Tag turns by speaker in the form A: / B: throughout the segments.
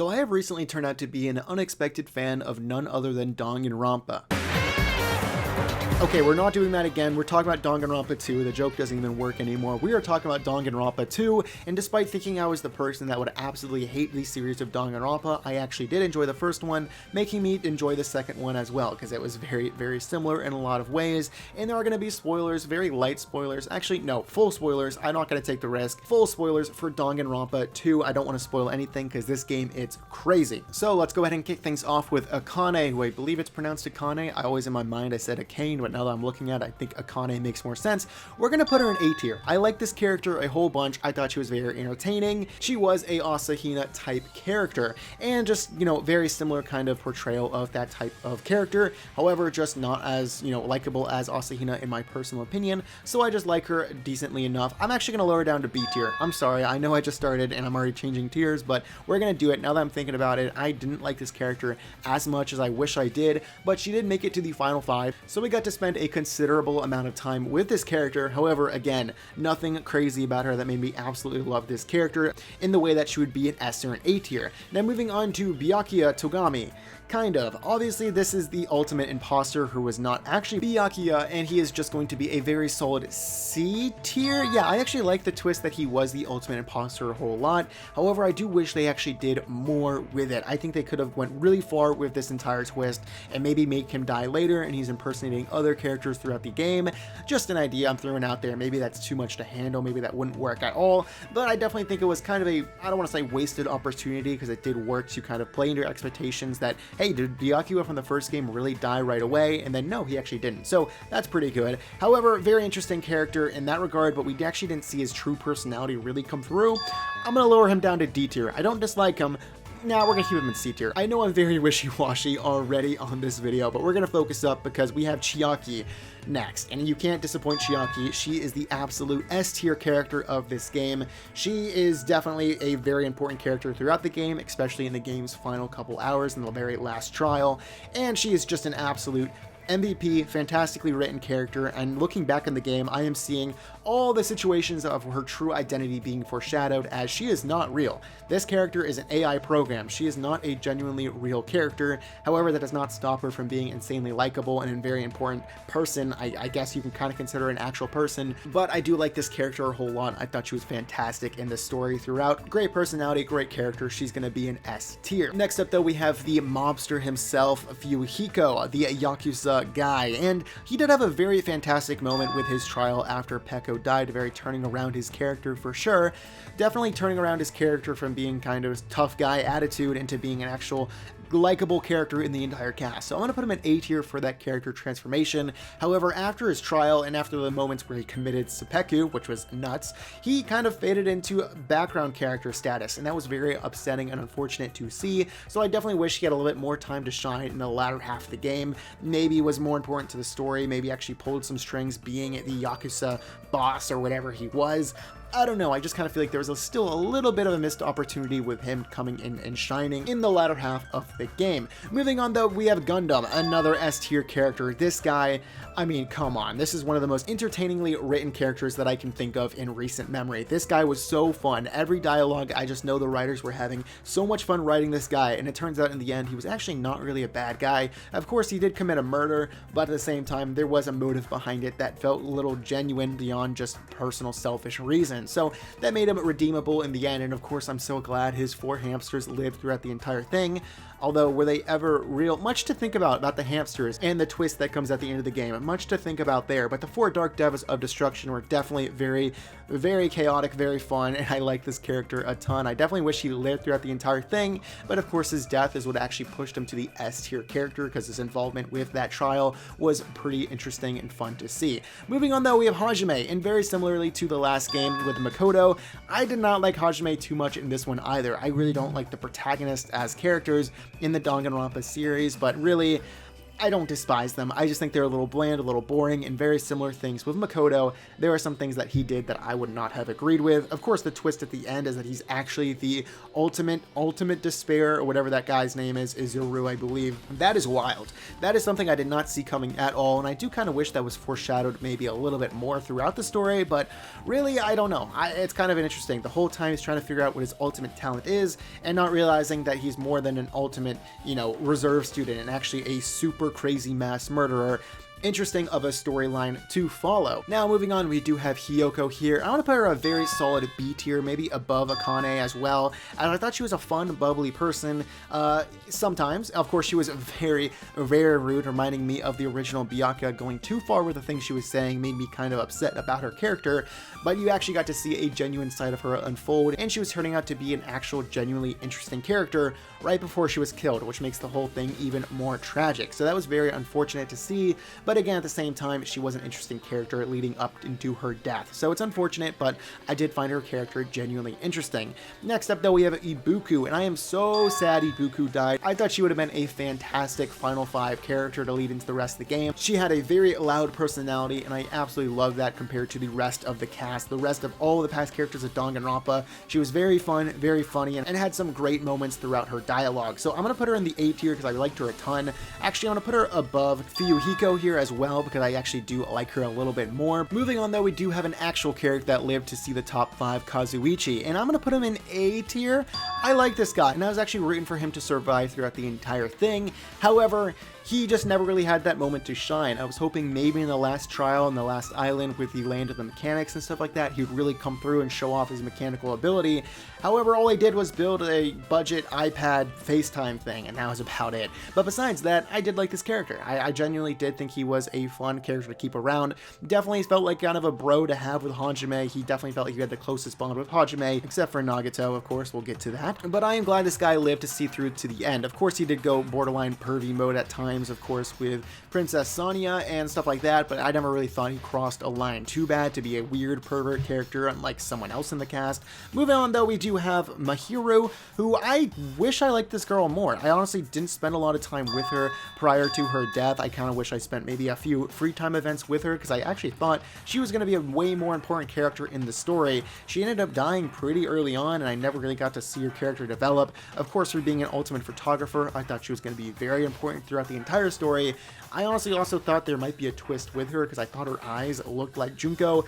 A: So I have recently turned out to be an unexpected fan of none other than Danganronpa. Okay, we're not doing that again. We're talking about Danganronpa 2. The joke doesn't even work anymore. We are talking about Danganronpa 2, and despite thinking I was the person that would absolutely hate the series of Danganronpa, I actually did enjoy the first one, making me enjoy the second one as well, because it was very, very similar in a lot of ways. And there are going to be spoilers, very light spoilers. Actually, no, full spoilers. I'm not going to take the risk. Full spoilers for Danganronpa 2. I don't want to spoil anything, because this game, it's crazy. So let's go ahead and kick things off with Akane, who I believe it's pronounced Akane. I always in my mind I said Akane, but now that I'm looking at it, I think Akane makes more sense. We're gonna put her in A tier. I like this character a whole bunch. I thought she was very entertaining. She was a Asahina type character, and just, you know, very similar kind of portrayal of that type of character. However, just not as, you know, likable as Asahina in my personal opinion. So I just like her decently enough. I'm actually gonna lower her down to B tier. I'm sorry, I know I just started and I'm already changing tiers, but we're gonna do it. Now that I'm thinking about it, I didn't like this character as much as I wish I did, but she did make it to the final 5, so we got to spend a considerable amount of time with this character. However, again, nothing crazy about her that made me absolutely love this character in the way that she would be an S or an A tier. Now moving on to Byakua Togami. Kind of. Obviously, this is the ultimate imposter who was not actually Byakua, and he is just going to be a very solid C tier. Yeah, I actually like the twist that he was the ultimate imposter a whole lot. However, I do wish they actually did more with it. I think they could have went really far with this entire twist and maybe make him die later and he's impersonating other characters throughout the game. Just an idea I'm throwing out there. Maybe that's too much to handle. Maybe that wouldn't work at all. But I definitely think it was kind of a, I don't want to say wasted opportunity, because it did work to kind of play into your expectations that, hey, did Byakua from the first game really die right away? And then no, he actually didn't. So that's pretty good. However, very interesting character in that regard, but we actually didn't see his true personality really come through. I'm going to lower him down to D tier. I don't dislike him. Now we're gonna keep him in C tier. I know I'm very wishy-washy already on this video, but we're gonna focus up because we have Shiaki next, and you can't disappoint Shiaki. She is the absolute S tier character of this game. She is definitely a very important character throughout the game, especially in the game's final couple hours in the very last trial, and she is just an absolute MVP, fantastically written character. And looking back in the game, I am seeing all the situations of her true identity being foreshadowed, as she is not real. This character is an AI program. She is not a genuinely real character. However, that does not stop her from being insanely likable and a very important person. I guess you can kind of consider her an actual person, but I do like this character a whole lot. I thought she was fantastic in the story throughout. Great personality, great character. She's going to be an S tier. Next up though, we have the mobster himself, Hiyoko, the Yakuza guy, and he did have a very fantastic moment with his trial after Pekko died, very turning around his character for sure. Definitely turning around his character from being kind of tough guy attitude into being an actual likable character in the entire cast. So I'm going to put him in A tier for that character transformation. However, after his trial and after the moments where he committed seppuku, which was nuts, he kind of faded into background character status, and that was very upsetting and unfortunate to see. So I definitely wish he had a little bit more time to shine in the latter half of the game. Maybe was more important to the story, maybe actually pulled some strings being the Yakuza boss or whatever he was. I don't know, I just kind of feel like there was still a little bit of a missed opportunity with him coming in and shining in the latter half of the game. Moving on though, we have Gundam, another S tier character. This guy, I mean, come on, this is one of the most entertainingly written characters that I can think of in recent memory. This guy was so fun. Every dialogue, I just know the writers were having so much fun writing this guy, and it turns out in the end he was actually not really a bad guy. Of course, he did commit a murder, but at the same time, there was a motive behind it that felt a little genuine beyond just personal selfish reasons. So that made him redeemable in the end, and of course I'm so glad his 4 hamsters lived throughout the entire thing. Although, were they ever real? Much to think about the hamsters and the twist that comes at the end of the game. Much to think about there, but the 4 Dark Devils of Destruction were definitely very, very chaotic, very fun, and I like this character a ton. I definitely wish he lived throughout the entire thing, but of course his death is what actually pushed him to the S tier character, because his involvement with that trial was pretty interesting and fun to see. Moving on though, we have Hajime, and very similarly to the last game with Makoto, I did not like Hajime too much in this one either. I really don't like the protagonists as characters in the Danganronpa series, but really, I don't despise them. I just think they're a little bland, a little boring, and very similar things. With Makoto, there are some things that he did that I would not have agreed with. Of course, the twist at the end is that he's actually the ultimate despair, or whatever that guy's name is Izuru, I believe. That is wild. That is something I did not see coming at all, and I do kind of wish that was foreshadowed maybe a little bit more throughout the story, but really, I don't know. It's kind of interesting. The whole time he's trying to figure out what his ultimate talent is, and not realizing that he's more than an ultimate, reserve student, and actually a super crazy mass murderer. Interesting of a storyline to follow. Now, moving on, we do have Hiyoko here. I want to put her a very solid B tier, maybe above Akane as well. And I thought she was a fun, bubbly person. Sometimes, of course, she was very, very rude, reminding me of the original Byakua. Going too far with the things she was saying made me kind of upset about her character. But you actually got to see a genuine side of her unfold, and she was turning out to be an actual, genuinely interesting character right before she was killed, which makes the whole thing even more tragic. So that was very unfortunate to see. But again, at the same time, she was an interesting character leading up into her death. So it's unfortunate, but I did find her character genuinely interesting. Next up, though, we have Ibuki, and I am so sad Ibuki died. I thought she would have been a fantastic Final 5 character to lead into the rest of the game. She had a very loud personality, and I absolutely love that compared to the rest of the cast, the rest of all the past characters of Danganronpa. She was very fun, very funny, and had some great moments throughout her dialogue. So I'm going to put her in the A tier because I liked her a ton. Actually, I'm going to put her above Hiyoko here as well, because I actually do like her a little bit more. Moving on, though, we do have an actual character that lived to see the top 5, Kazuichi, and I'm going to put him in A tier. I like this guy, and I was actually rooting for him to survive throughout the entire thing. However, he just never really had that moment to shine. I was hoping maybe in the last trial, in the last island with the land of the mechanics and stuff like that, he would really come through and show off his mechanical ability. However, all he did was build a budget iPad FaceTime thing, and that was about it. But besides that, I did like this character. I genuinely did think he was a fun character to keep around. Definitely felt like kind of a bro to have with Hajime. He definitely felt like he had the closest bond with Hajime, except for Nagato, of course. We'll get to that. But I am glad this guy lived to see through to the end. Of course, he did go borderline pervy mode at times, of course, with Princess Sonia and stuff like that, but I never really thought he crossed a line too bad to be a weird pervert character unlike someone else in the cast. Moving on, though, we do have Mahiru, who I wish I liked this girl more. I honestly didn't spend a lot of time with her prior to her death. I kind of wish I spent maybe a few free time events with her, because I actually thought she was going to be a way more important character in the story. She ended up dying pretty early on, and I never really got to see her character develop. Of course, for being an ultimate photographer, I thought she was going to be very important throughout the entire story. I honestly also thought there might be a twist with her, because I thought her eyes looked like Junko.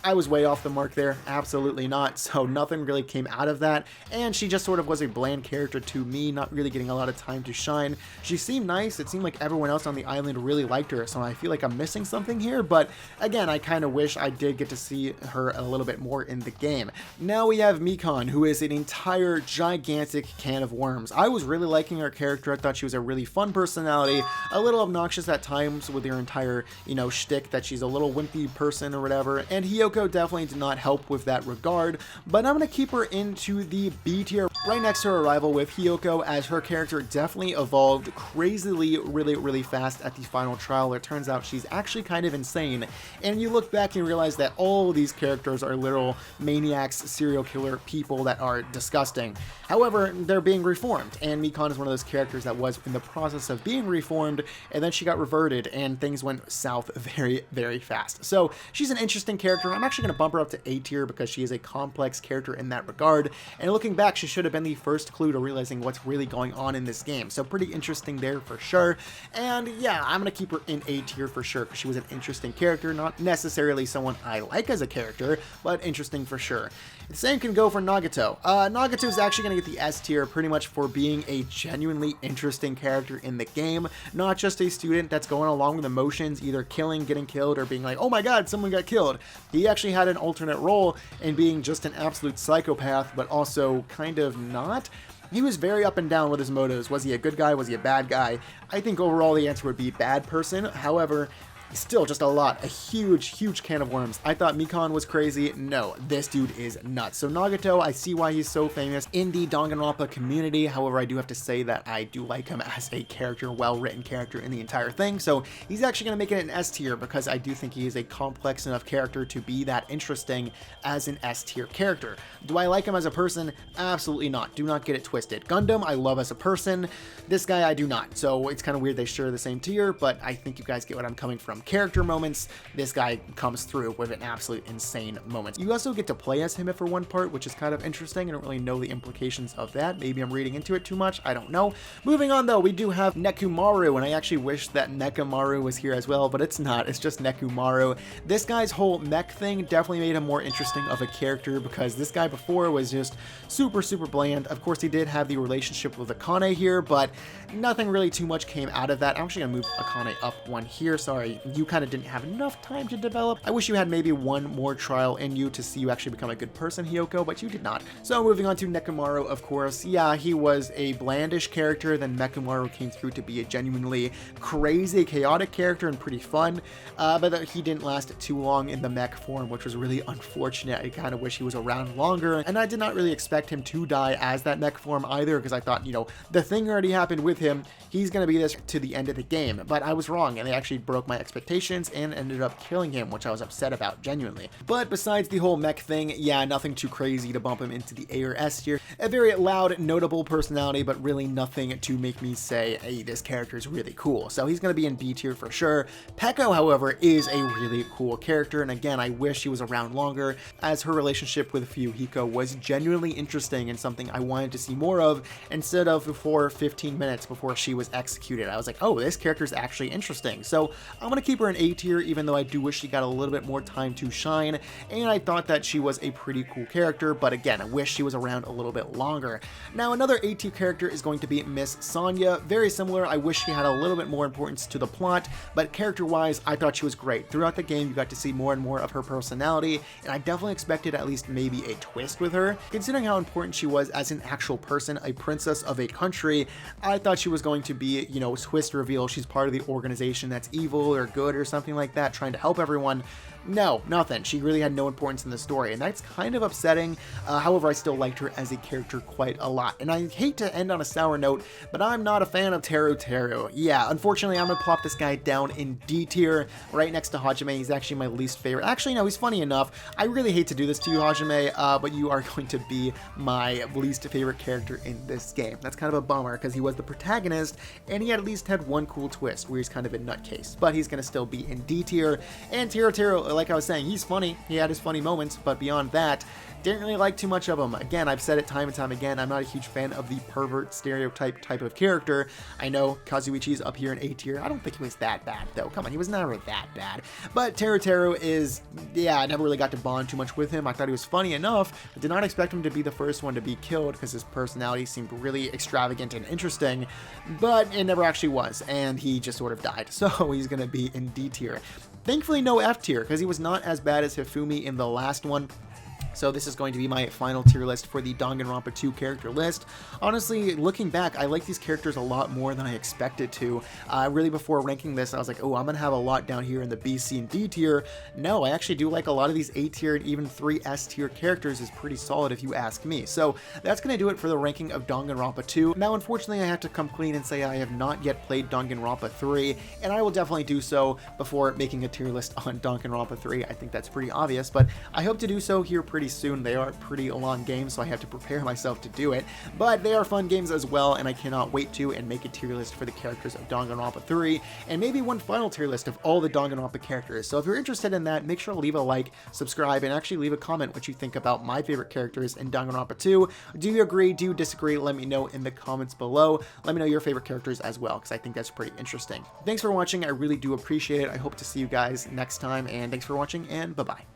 A: I was way off the mark there, absolutely not, so nothing really came out of that, and she just sort of was a bland character to me, not really getting a lot of time to shine. She seemed nice, it seemed like everyone else on the island really liked her, so I feel like I'm missing something here, but again, I kind of wish I did get to see her a little bit more in the game. Now we have Mikon, who is an entire gigantic can of worms. I was really liking her character. I thought she was a really fun personality, a little obnoxious at times with her entire, shtick that she's a little wimpy person or whatever, and Hiyoko definitely did not help with that regard, but I'm going to keep her into the B tier, right next to her rival with Hiyoko, as her character definitely evolved crazily, really fast at the final trial. It turns out she's actually kind of insane, and you look back and you realize that all of these characters are literal maniacs, serial killer people that are disgusting. However, they're being reformed, and Mikon is one of those characters that was in the process of being reformed, and then she got reverted, and things went south very fast. So she's an interesting character. I'm actually going to bump her up to A tier because she is a complex character in that regard, and looking back, she should have been the first clue to realizing what's really going on in this game. So pretty interesting there for sure, and yeah, I'm going to keep her in A tier for sure because she was an interesting character, not necessarily someone I like as a character, but interesting for sure. The same can go for Nagato. Nagato is actually going to get the S tier pretty much for being a genuinely interesting character in the game, not just a student that's going along with emotions, either killing, getting killed, or being like, oh my god, someone got killed. He actually had an alternate role in being just an absolute psychopath, but also kind of not. He was very up and down with his motives. Was he a good guy? Was he a bad guy? I think overall the answer would be bad person. However, Still just a huge can of worms. I thought Mikon was crazy. No, this dude is nuts. So Nagato, I see why he's so famous in the Danganronpa community. However, I do have to say that I do like him as a character, well-written character in the entire thing. So he's actually going to make it an S tier because I do think he is a complex enough character to be that interesting as an S tier character. Do I like him as a person? Absolutely not. Do not get it twisted. Gundam, I love as a person. This guy, I do not. So it's kind of weird they share the same tier, but I think you guys get what I'm coming from. Character moments, this guy comes through with an absolute insane moment. You also get to play as him for one part, which is kind of interesting. I don't really know the implications of that. Maybe I'm reading into it too much. I don't know. Moving on though, we do have Nekumaru, and I actually wish that Nekumaru was here as well, but it's not. It's just Nekumaru. This guy's whole mech thing definitely made him more interesting of a character because this guy before was just super bland. Of course, he did have the relationship with Akane here, but nothing really too much came out of that. I'm actually gonna move Akane up one here. Sorry, you kind of didn't have enough time to develop. I wish you had maybe one more trial in you to see you actually become a good person, Hiyoko, but you did not. So moving on to Nekumaru, of course. Yeah, he was a blandish character, then Nekumaru came through to be a genuinely crazy, chaotic character and pretty fun, but he didn't last too long in the mech form, which was really unfortunate. I kind of wish he was around longer, and I did not really expect him to die as that mech form either, because I thought, you know, the thing already happened with him. He's going to be this to the end of the game, but I was wrong, and they actually broke my expectations and ended up killing him, which I was upset about, genuinely. But besides the whole mech thing, yeah, nothing too crazy to bump him into the A or S tier. A very loud, notable personality, but really nothing to make me say, hey, this character is really cool. So he's going to be in B tier for sure. Pekko, however, is a really cool character, and again, I wish he was around longer, as her relationship with Hiyoko was genuinely interesting and something I wanted to see more of, instead of before 15 minutes before she was executed. I was like, oh, this character is actually interesting. So I'm going to keep her in A tier, even though I do wish she got a little bit more time to shine, and I thought that she was a pretty cool character, but again, I wish she was around a little bit longer. Now, another A tier character is going to be Miss Sonia. Very similar. I wish she had a little bit more importance to the plot, but character-wise, I thought she was great. Throughout the game, you got to see more and more of her personality, and I definitely expected at least maybe a twist with her. Considering how important she was as an actual person, a princess of a country, I thought she was going to be, you know, twist reveal. She's part of the organization that's evil or good or something like that, trying to help everyone. No, nothing. She really had no importance in the story, and that's kind of upsetting. However, I still liked her as a character quite a lot. And I hate to end on a sour note, but I'm not a fan of Tarotero. Yeah, unfortunately, I'm going to plop this guy down in D tier, right next to Hajime. He's actually my least favorite. Actually, no, he's funny enough. I really hate to do this to you, Hajime, but you are going to be my least favorite character in this game. That's kind of a bummer, because he was the protagonist, and he at least had one cool twist, where he's kind of a nutcase. But he's going to still be in D tier. And Tarotero, like I was saying, he's funny. He had his funny moments, but beyond that, didn't really like too much of him. Again, I've said it time and time again, I'm not a huge fan of the pervert stereotype type of character. I know Kazuichi's up here in A tier. I don't think he was that bad, though. Come on, he was never that bad. But Tarotero is, yeah, I never really got to bond too much with him. I thought he was funny enough. I did not expect him to be the first one to be killed, because his personality seemed really extravagant and interesting, but it never actually was, and he just sort of died. So he's going to be in D tier. Thankfully, no F tier, because he was not as bad as Hifumi in the last one. So this is going to be my final tier list for the Danganronpa 2 character list. Honestly, looking back, I like these characters a lot more than I expected to. Really, before ranking this, I was like, oh, I'm going to have a lot down here in the B, C, and D tier. No, I actually do like a lot of these A tier and even 3 S tier characters is pretty solid if you ask me. So that's going to do it for the ranking of Danganronpa 2. Now, unfortunately, I have to come clean and say I have not yet played Danganronpa 3, and I will definitely do so before making a tier list on Danganronpa 3. I think that's pretty obvious, but I hope to do so here pretty soon. They are pretty long games, so I have to prepare myself to do it, but they are fun games as well, and I cannot wait to and make a tier list for the characters of Danganronpa 3, and maybe one final tier list of all the Danganronpa characters. So if you're interested in that, make sure to leave a like, subscribe, and actually leave a comment what you think about my favorite characters in Danganronpa 2. Do you agree? Do you disagree? Let me know in the comments below. Let me know your favorite characters as well, because I think that's pretty interesting. Thanks for watching. I really do appreciate it. I hope to see you guys next time, and thanks for watching, and bye-bye.